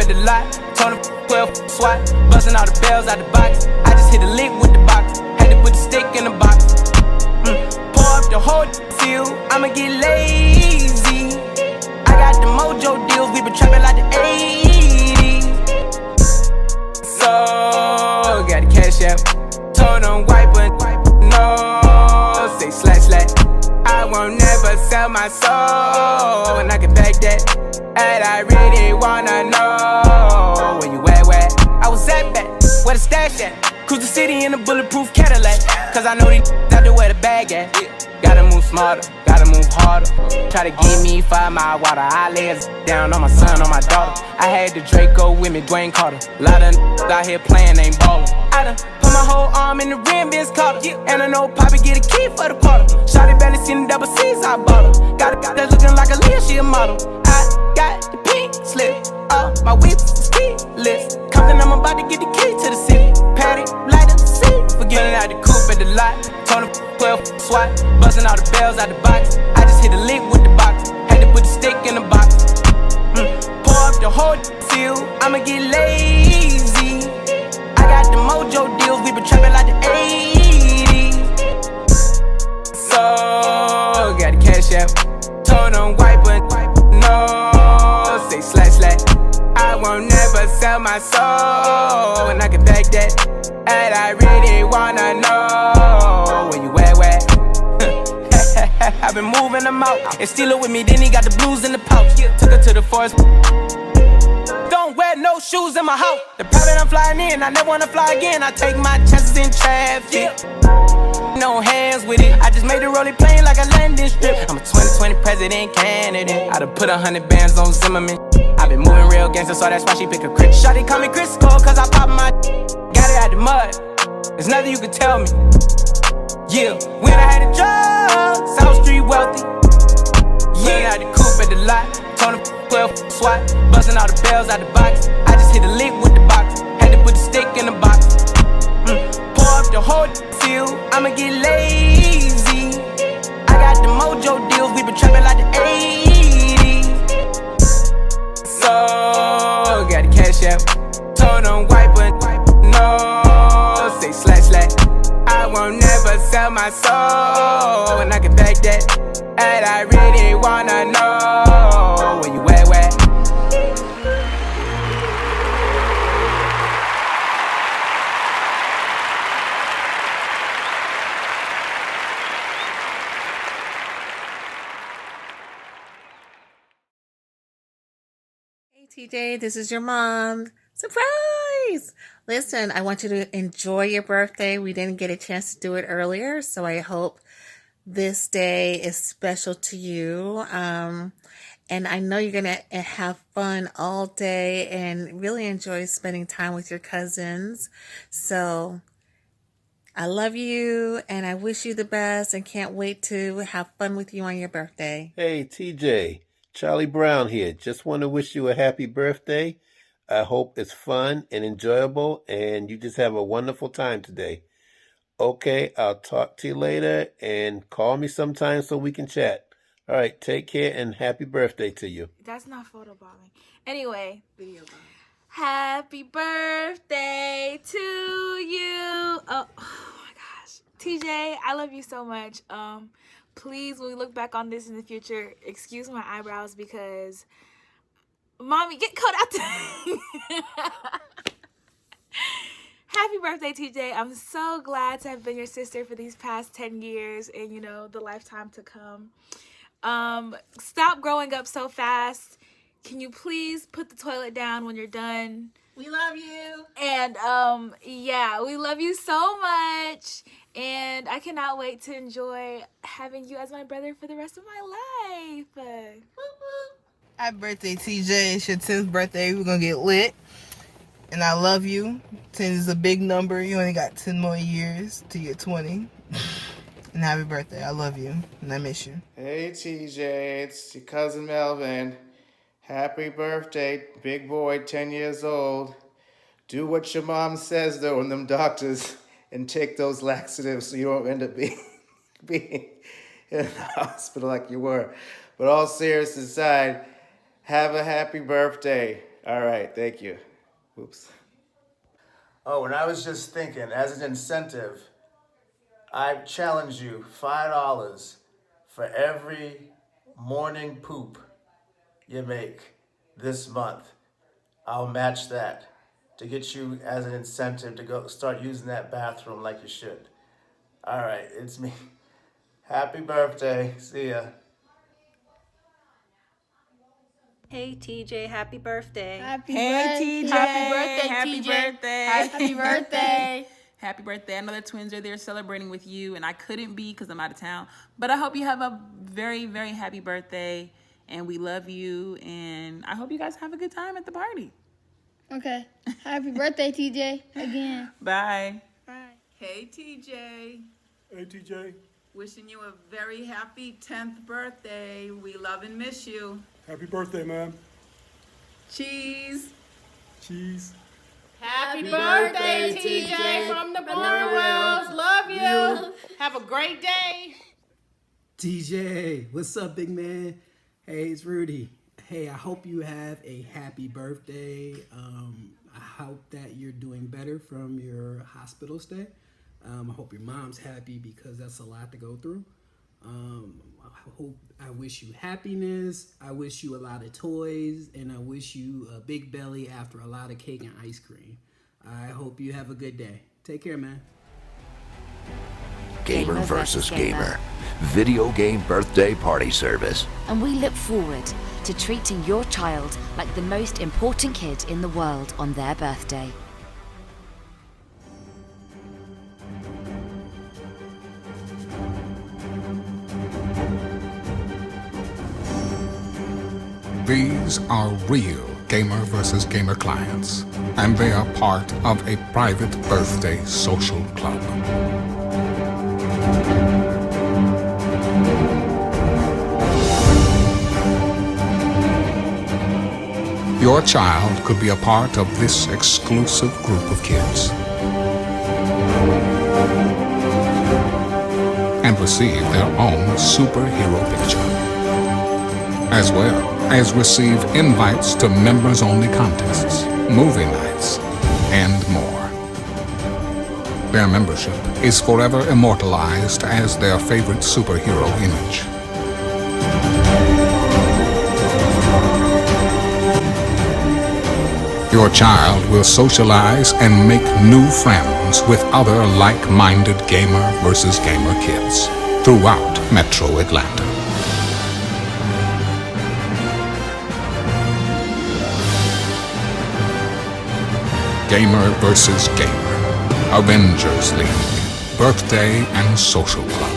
the lot, told him 12 swat, busting all the bells out the box. I just hit a lick with the box, had to put the stick in the box. Pour up the whole field, I'ma get lazy. I got the mojo deals, we been trapping like the 80s. So, got the cash out, told them wipe it, no, say slash slash. I won't never sell my soul, and I can back that. And I really wanna know where you at, where I was at back, where the stash at. Cruise the city in a bulletproof Cadillac, cause I know these out there where the bag at. Gotta move smarter, gotta move harder. Try to give me 5 mile water, I lay it down on my son, on my daughter. I had the Draco with me, Dwayne Carter. Lot of out here playing, ain't ballin'. I done put my whole arm in the rim, Vince Carter. And I know Poppy get a key for the quarter. Shawty barely seen the double C's, I bought her. Got a that looking like a Leah, she a model. I got the pink slip, my whips is keyless. Compton, I'm about to get the key to the city. Patty, light up the seat. Forgetting out the coupe at the lot. Told him 12 swat, busting all the bells out the box. I just hit a lick with the box, had to put the stick in the box. Pour up the whole field, I'ma get lazy. I got the mojo deals, we been trapping like the 80s. So, got the cash out, told them wipe it, no, say slash slash. I won't never sell my soul, and I can back that. And I really wanna know where you at, where? I've been moving them out, and steal it with me, then he got the blues in the pouch. Took her to the forest. Don't wear no shoes in my house. The private I'm flying in, I never wanna fly again. I take my chances in traffic. No hands with it. I just made the rolling plane like a landing strip. I'm a 2020 president candidate. I done put 100 bands on Zimmerman. I been moving real gangster, so that's why she pick a crit. Shawty call me Crisco, cause I pop my got it out the mud. There's nothing you can tell me. Yeah, when I had a job, South Street wealthy. Yeah, out the coupe at the lot. Told him 12 swat, busting all the bells out the box. I just hit a lick with the box, had to put the stick in the box. Pour up the whole field, I'ma get lazy. I got the mojo deals, we been trapping like the 80s. So, got the cash out, told them wipe it, no, say slash slash. I won't never sell my soul, and I can back that. And I really wanna know where you at, where? Hey TJ, this is your mom. Surprise! Listen, I want you to enjoy your birthday. We didn't get a chance to do it earlier, so I hope this day is special to you. And I know you're going to have fun all day and really enjoy spending time with your cousins. So I love you and I wish you the best and can't wait to have fun with you on your birthday. Hey, TJ, Charlie Brown here. Just want to wish you a happy birthday. I hope it's fun and enjoyable and you just have a wonderful time today. Okay, I'll talk to you later and call me sometime so we can chat. All right, take care and happy birthday to you. That's not photobombing. Anyway, video bombing. Happy birthday to you. Oh my gosh. TJ, I love you so much. Please, when we look back on this in the future, excuse my eyebrows because mommy, get cut out there. Happy birthday, TJ. I'm so glad to have been your sister for these past 10 years and, you know, the lifetime to come. Stop growing up so fast. Can you please put the toilet down when you're done? We love you. And, yeah, we love you so much. And I cannot wait to enjoy having you as my brother for the rest of my life. Happy birthday, TJ. It's your 10th birthday. We're going to get lit. And I love you. 10 is a big number. You only got 10 more years to get 20. And happy birthday. I love you. And I miss you. Hey, TJ. It's your cousin Melvin. Happy birthday, big boy, 10 years old. Do what your mom says, though, and them doctors, and take those laxatives so you don't end up being in the hospital like you were. But all seriousness aside, have a happy birthday. All right, thank you. Oops. Oh, and I was just thinking, as an incentive, I challenge you $5 for every morning poop you make this month. I'll match that to get you as an incentive to go start using that bathroom like you should. All right, it's me. Happy birthday. See ya. Hey TJ, happy birthday. Happy Hey birthday. TJ. Happy birthday, Happy TJ. birthday. Happy birthday. Happy birthday. I know the twins are there celebrating with you, and I couldn't be because I'm out of town. But I hope you have a very, very happy birthday, and we love you, and I hope you guys have a good time at the party. Okay. Happy birthday, TJ. Again. Bye. Hey TJ, Hey, TJ. wishing you a very happy 10th birthday. We love and miss you. Happy birthday, man. Cheese. Cheese. Happy birthday, TJ, from the Burwells. Love you. Have a great day. TJ, what's up, big man? Hey, it's Rudy. Hey, I hope you have a happy birthday. I hope that you're doing better from your hospital stay. I hope your mom's happy because that's a lot to go through. I wish you happiness. I wish you a lot of toys, and I wish you a big belly after a lot of cake and ice cream. I hope you have a good day. Take care, man. Gamer versus Gamer. Video game birthday party service. And we look forward to treating your child like the most important kid in the world on their birthday. These are real Gamer vs. Gamer clients, and they are part of a private birthday social club. Your child could be a part of this exclusive group of kids and receive their own superhero picture, as well as receive invites to members-only contests, movie nights, and more. Their membership is forever immortalized as their favorite superhero image. Your child will socialize and make new friends with other like-minded gamer versus gamer kids throughout Metro Atlanta. Gamer vs. Gamer, Avengers League, Birthday and Social Club.